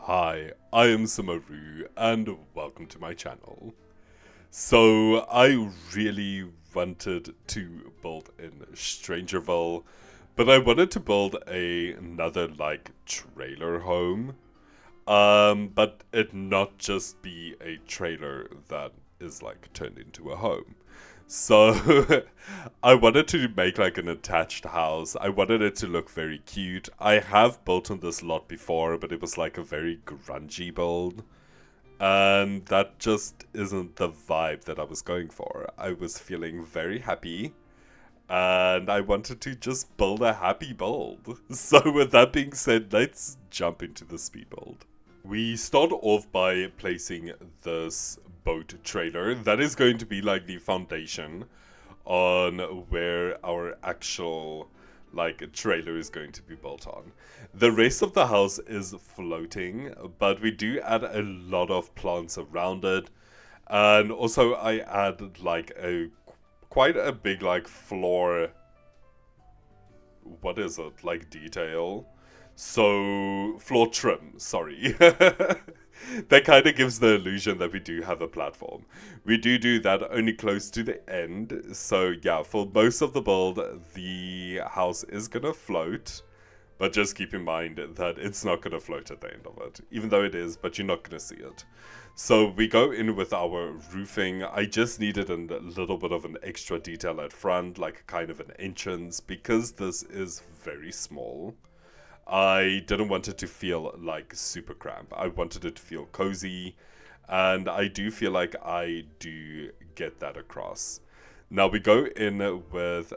Hi, I am SimmerRue and welcome to my channel. So I really wanted to build in Strangerville, but I wanted to build another like trailer home. But it not just be a trailer that is like turned into a home. So I wanted to make like an attached house. I wanted it to look very cute. I have built on this lot before, but it was like a very grungy build. And that just isn't the vibe that I was going for. I was feeling very happy and I wanted to just build a happy build. So with that being said, let's jump into the speed build. We start off by placing this boat trailer. That is going to be like the foundation on where our actual like trailer is going to be built on. The rest of the house is floating, but we do add a lot of plants around it. And also I add like a quite a big like floor, what is it, like detail, so floor trim, sorry. That kind of gives the illusion that we do have a platform. We do that only close to the end, so yeah, for most of the build the house is gonna float, but just keep in mind that it's not gonna float at the end of it, even though it is, but you're not gonna see it. So we go in with our roofing. I just needed a little bit of an extra detail at front, like kind of an entrance, because this is very small. I didn't want it to feel like super cramped. I wanted it to feel cozy, and I do feel like I do get that across. Now we go in with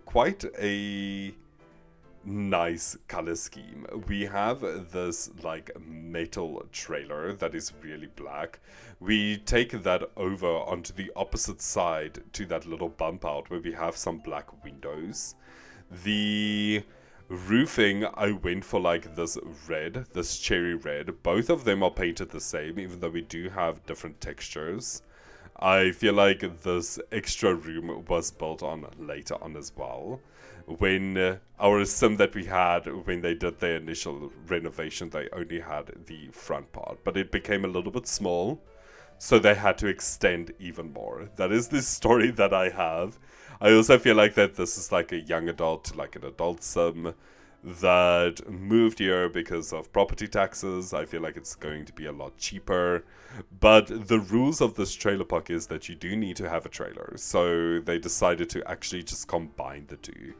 quite a nice color scheme. We have this like metal trailer that is really black. We take that over onto the opposite side to that little bump out where we have some black windows. The roofing, I went for like this red, this cherry red. Both of them are painted the same, even though we do have different textures. I feel like this extra room was built on later on as well. When our sim that we had, when they did their initial renovation, they only had the front part, but it became a little bit small, so they had to extend even more. That is the story that I have. I also feel like that this is like a young adult, like an adult sim that moved here because of property taxes. I feel like it's going to be a lot cheaper. But the rules of this trailer park is that you do need to have a trailer. So they decided to actually just combine the two.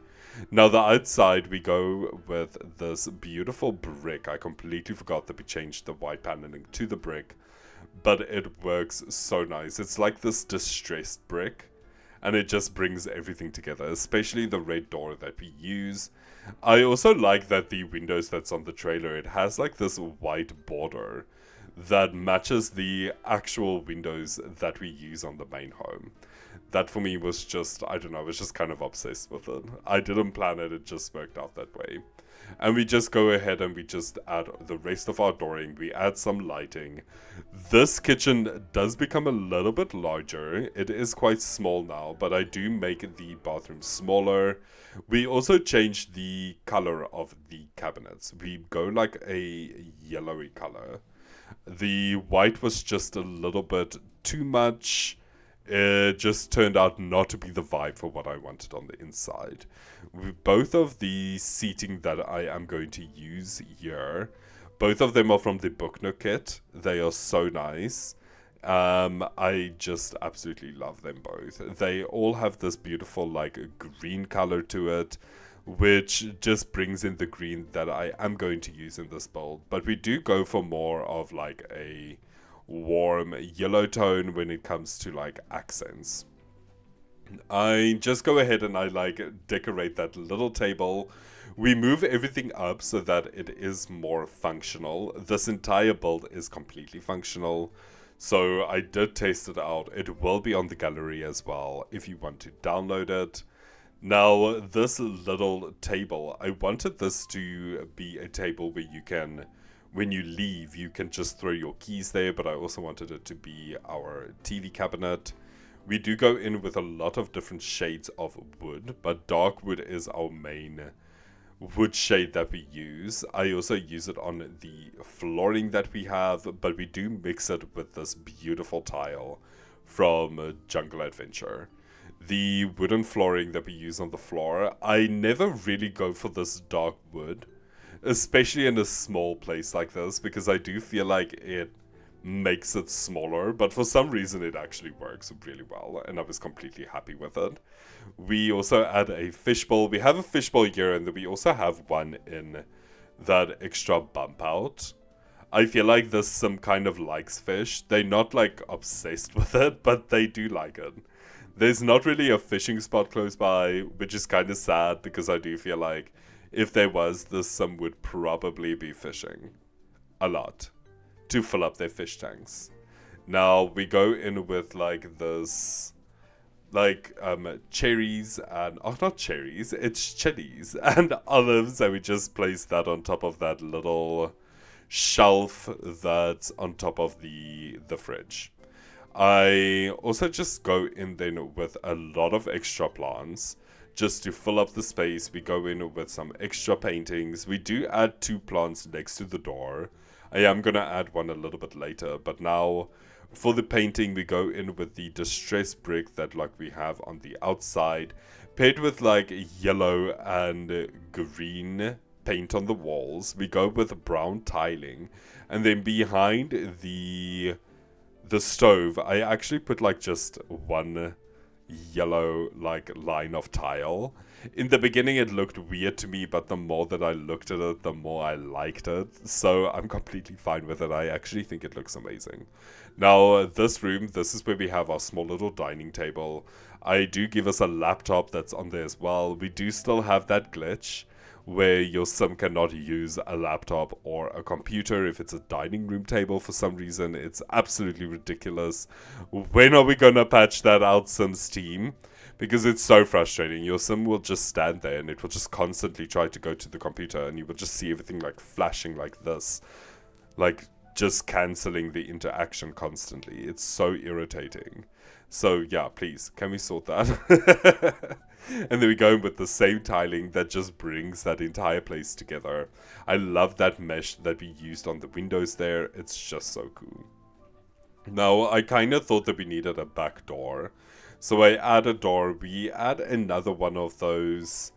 Now the outside, we go with this beautiful brick. I completely forgot that we changed the white paneling to the brick, but it works so nice. It's like this distressed brick, and it just brings everything together, especially the red door that we use. I also like that the windows that's on the trailer, it has like this white border that matches the actual windows that we use on the main home. That for me was just, I don't know, I was just kind of obsessed with it. I didn't plan it, it just worked out that way. And we just go ahead and we just add the rest of our dooring. We add some lighting. This kitchen does become a little bit larger. It is quite small now, but I do make the bathroom smaller. We also change the color of the cabinets. We go like a yellowy color. The white was just a little bit too much. It just turned out not to be the vibe for what I wanted on the inside. Both of the seating that I am going to use here, both of them are from the Book Nook kit. They are so nice. I just absolutely love them both. They all have this beautiful like green color to it, which just brings in the green that I am going to use in this build. But we do go for more of like a warm yellow tone when it comes to like accents. I just go ahead and I like decorate that little table. We move everything up so that it is more functional. This entire build is completely functional. So I did test it out. It will be on the gallery as well if you want to download it. Now, this little table, I wanted this to be a table where you can, when you leave, you can just throw your keys there, but I also wanted it to be our TV cabinet. We do go in with a lot of different shades of wood, but dark wood is our main wood shade that we use. I also use it on the flooring that we have, but we do mix it with this beautiful tile from Jungle Adventure. The wooden flooring that we use on the floor, I never really go for this dark wood, especially in a small place like this, because I do feel like it makes it smaller, but for some reason it actually works really well, and I was completely happy with it. We also add a fishbowl. We have a fishbowl here, and then we also have one in that extra bump out. I feel like this some kind of likes fish. They're not like obsessed with it, but they do like it. There's not really a fishing spot close by, which is kind of sad because I do feel like if there was, this some would probably be fishing a lot to fill up their fish tanks. Now we go in with like this, like cherries and not cherries, it's chilies and olives, and we just place that on top of that little shelf that's on top of the fridge. I also just go in then with a lot of extra plants just to fill up the space. We go in with some extra paintings. We do add 2 plants next to the door. I am gonna add one a little bit later, but now for the painting we go in with the distressed brick that like we have on the outside, paired with like yellow and green paint on the walls. We go with brown tiling, and then behind the stove I actually put like just one yellow like line of tile. In the beginning it looked weird to me, but the more that I looked at it, the more I liked it, so I'm completely fine with it. I actually think it looks amazing. Now this room, this is where we have our small little dining table. I do give us a laptop that's on there as well. We do still have that glitch where your sim cannot use a laptop or a computer if it's a dining room table for some reason. It's absolutely ridiculous. When are we gonna patch that out, Sims team? Because it's so frustrating. Your sim will just stand there and it will just constantly try to go to the computer, and you will just see everything like flashing like this, like just cancelling the interaction constantly. It's so irritating. So yeah, please, can we sort that? And then we go in with the same tiling that just brings that entire place together. I love that mesh that we used on the windows there. It's just so cool. Now, I kind of thought that we needed a back door. So I add a door. We add another one of those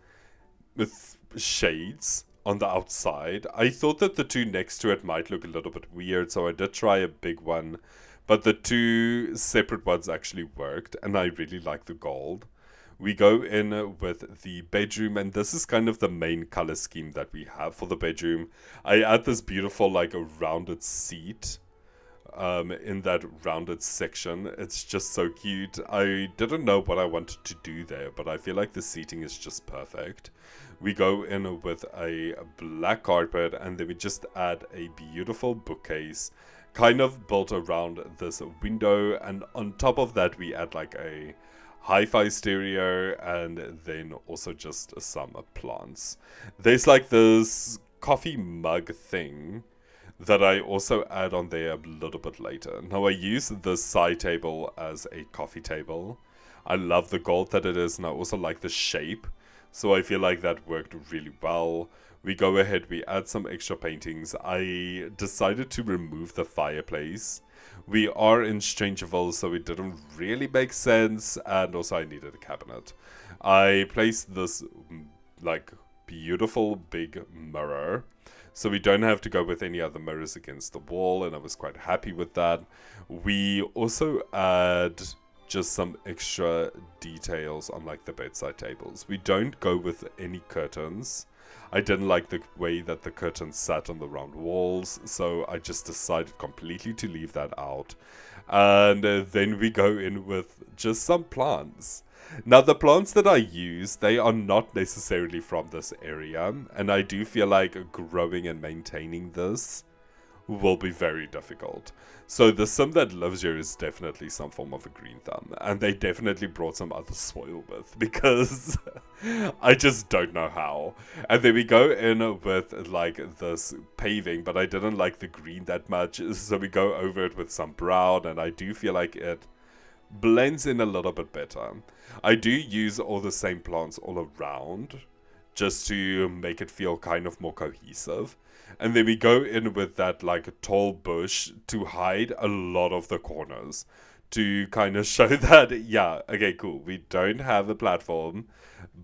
with shades on the outside. I thought that the 2 next to it might look a little bit weird, so I did try a big one. But the 2 separate ones actually worked, and I really like the gold. We go in with the bedroom, and this is kind of the main color scheme that we have for the bedroom. I add this beautiful like a rounded seat in that rounded section. It's just so cute. I didn't know what I wanted to do there, but I feel like the seating is just perfect. We go in with a black carpet, and then we just add a beautiful bookcase kind of built around this window, and on top of that we add like a hi-fi stereo, and then also just some plants. There's like this coffee mug thing that I also add on there a little bit later. Now I use this side table as a coffee table. I love the gold that it is, and I also like the shape, so I feel like that worked really well. We go ahead, we add some extra paintings. I decided to remove the fireplace. We are in Strangerville, so it didn't really make sense, and also I needed a cabinet. I placed this like beautiful big mirror, so we don't have to go with any other mirrors against the wall, and I was quite happy with that. We also add just some extra details on like the bedside tables. We don't go with any curtains. I didn't like the way that the curtains sat on the round walls, so I just decided completely to leave that out. And then we go in with just some plants. Now the plants that I use, they are not necessarily from this area, and I do feel like growing and maintaining this will be very difficult. So the sim that lives here is definitely some form of a green thumb, and they definitely brought some other soil with, because I just don't know how. And then we go in with like this paving, but I didn't like the green that much, so we go over it with some brown, and I do feel like it blends in a little bit better. I do use all the same plants all around, just to make it feel kind of more cohesive. And then we go in with that like tall bush to hide a lot of the corners, to kind of show that, yeah, okay, cool, we don't have a platform,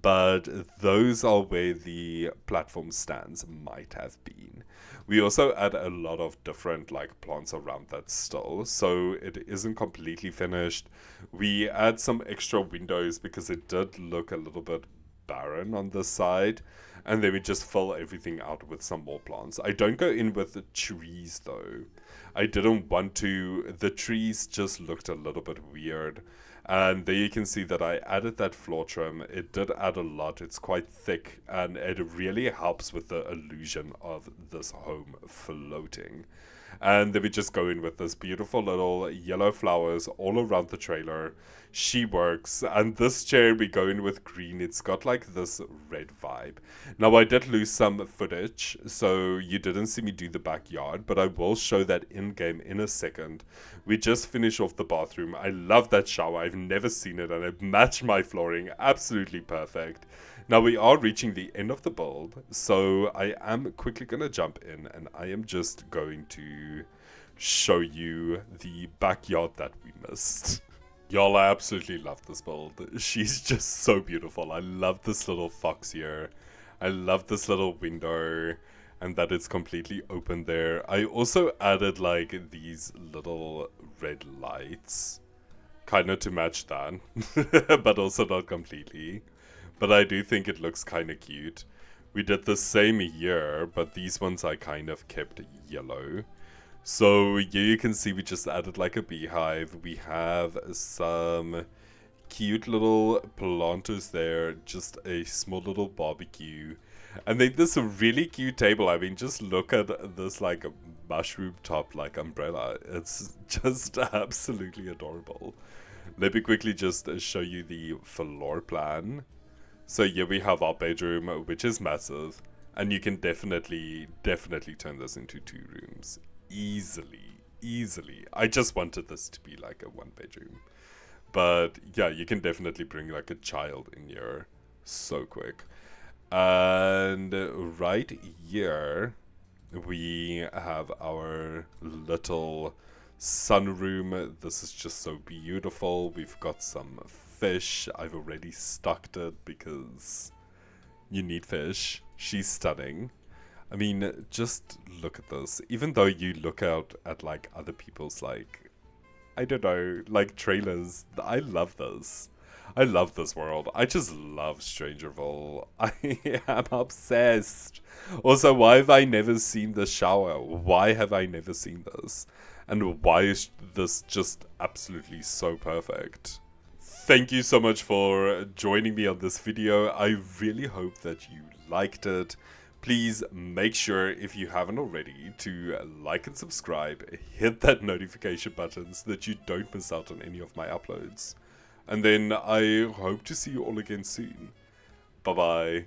but those are where the platform stands might have been. We also add a lot of different like plants around that still, so it isn't completely finished. We add some extra windows because it did look a little bit barren on this side, and then we just fill everything out with some more plants. I don't go in with the trees though. I didn't want to. The trees just looked a little bit weird. And there you can see that I added that floor trim. It did add a lot. It's quite thick, and it really helps with the illusion of this home floating. And then we just go in with this beautiful little yellow flowers all around the trailer. She works. And this chair we go in with green. It's got like this red vibe. Now I did lose some footage, so you didn't see me do the backyard, but I will show that in game in a second. We just finished off the bathroom. I love that shower. I've never seen it, and it matched my flooring. Absolutely perfect. Now we are reaching the end of the build, so I am quickly going to jump in, and I am just going to show you the backyard that we missed. Y'all, I absolutely love this build. She's just so beautiful. I love this little fox here. I love this little window, and that it's completely open there. I also added like these little red lights, kind of to match that, but also not completely. But I do think it looks kind of cute. We did the same here, but these ones I kind of kept yellow. So here you can see we just added like a beehive. We have some cute little planters there, just a small little barbecue. And then this really cute table. I mean, just look at this like mushroom top like umbrella. It's just absolutely adorable. Let me quickly just show you the floor plan. So here we have our bedroom, which is massive, and you can definitely turn this into 2 rooms. Easily. I just wanted this to be like a 1 bedroom. But yeah, you can definitely bring like a child in here so quick. And right here, we have our little sunroom. This is just so beautiful. We've got some fish. I've already stocked it because you need fish. She's stunning. I mean, just look at this. Even though you look out at like other people's like, I don't know, like trailers, I love this. I love this world. I just love Strangerville. I am obsessed. Also, why have I never seen the shower? Why have I never seen this? And why is this just absolutely so perfect? Thank you so much for joining me on this video. I really hope that you liked it. Please make sure, if you haven't already, to like and subscribe. Hit that notification button so that you don't miss out on any of my uploads. And then I hope to see you all again soon. Bye bye.